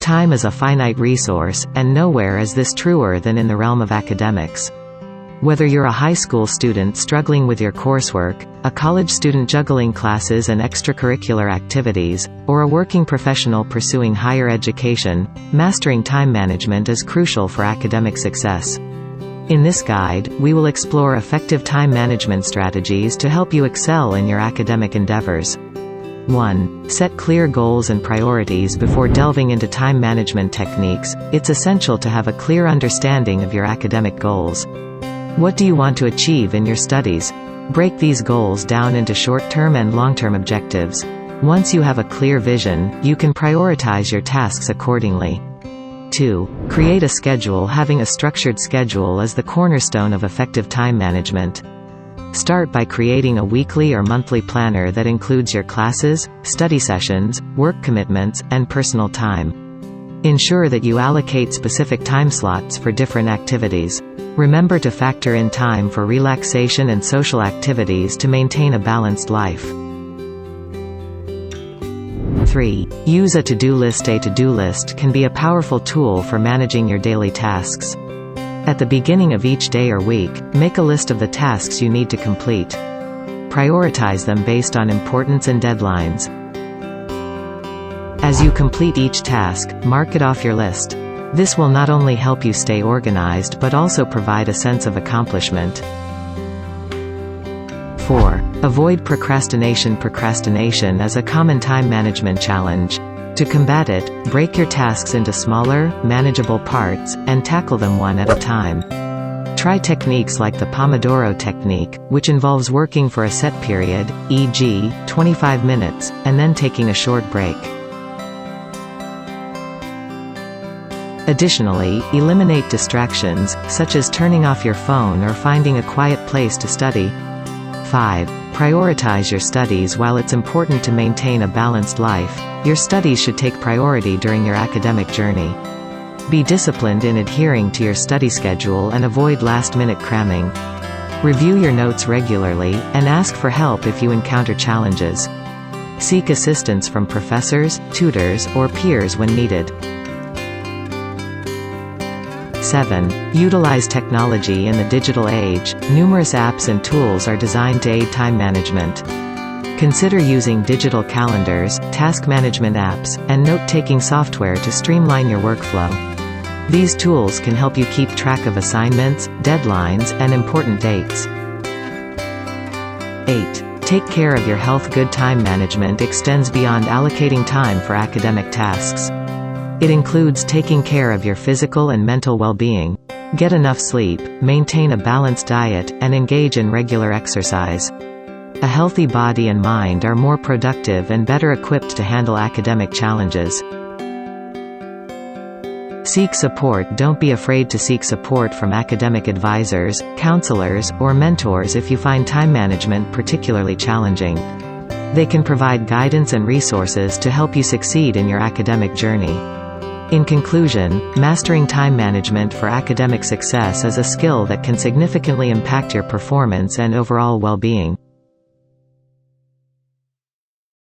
Time is a finite resource, and nowhere is this truer than in the realm of academics. Whether you're a high school student struggling with your coursework, a college student juggling classes and extracurricular activities, or a working professional pursuing higher education, mastering time management is crucial for academic success. In this guide, we will explore effective time management strategies to help you excel in your academic endeavors. 1. Set clear goals and priorities. Before delving into time management techniques, it's essential to have a clear understanding of your academic goals. What do you want to achieve in your studies? Break these goals down into short-term and long-term objectives. Once you have a clear vision, you can prioritize your tasks accordingly. 2. Create a schedule. Having a structured schedule is the cornerstone of effective time management. Start by creating a weekly or monthly planner that includes your classes, study sessions, work commitments, and personal time. Ensure that you allocate specific time slots for different activities. Remember to factor in time for relaxation and social activities to maintain a balanced life. 3. Use a to-do list. A to-do list can be a powerful tool for managing your daily tasks. At the beginning of each day or week, make a list of the tasks you need to complete. Prioritize them based on importance and deadlines. As you complete each task, mark it off your list. This will not only help you stay organized but also provide a sense of accomplishment. 4. Avoid procrastination. Procrastination is a common time management challenge. To combat it, break your tasks into smaller, manageable parts, and tackle them one at a time. Try techniques like the Pomodoro technique, which involves working for a set period, e.g., 25 minutes, and then taking a short break. Additionally, eliminate distractions, such as turning off your phone or finding a quiet place to study. 5. Prioritize your studies. While it's important to maintain a balanced life, your studies should take priority during your academic journey. Be disciplined in adhering to your study schedule and avoid last-minute cramming. Review your notes regularly, and ask for help if you encounter challenges. Seek assistance from professors, tutors, or peers when needed. 7. Utilize technology. In the digital age, numerous apps and tools are designed to aid time management. Consider using digital calendars, task management apps, and note-taking software to streamline your workflow. These tools can help you keep track of assignments, deadlines, and important dates. 8. Take care of your health. Good time management extends beyond allocating time for academic tasks. It includes taking care of your physical and mental well-being. Get enough sleep, maintain a balanced diet, and engage in regular exercise. A healthy body and mind are more productive and better equipped to handle academic challenges. Seek support. Don't be afraid to seek support from academic advisors, counselors, or mentors if you find time management particularly challenging. They can provide guidance and resources to help you succeed in your academic journey. In conclusion, mastering time management for academic success is a skill that can significantly impact your performance and overall well-being.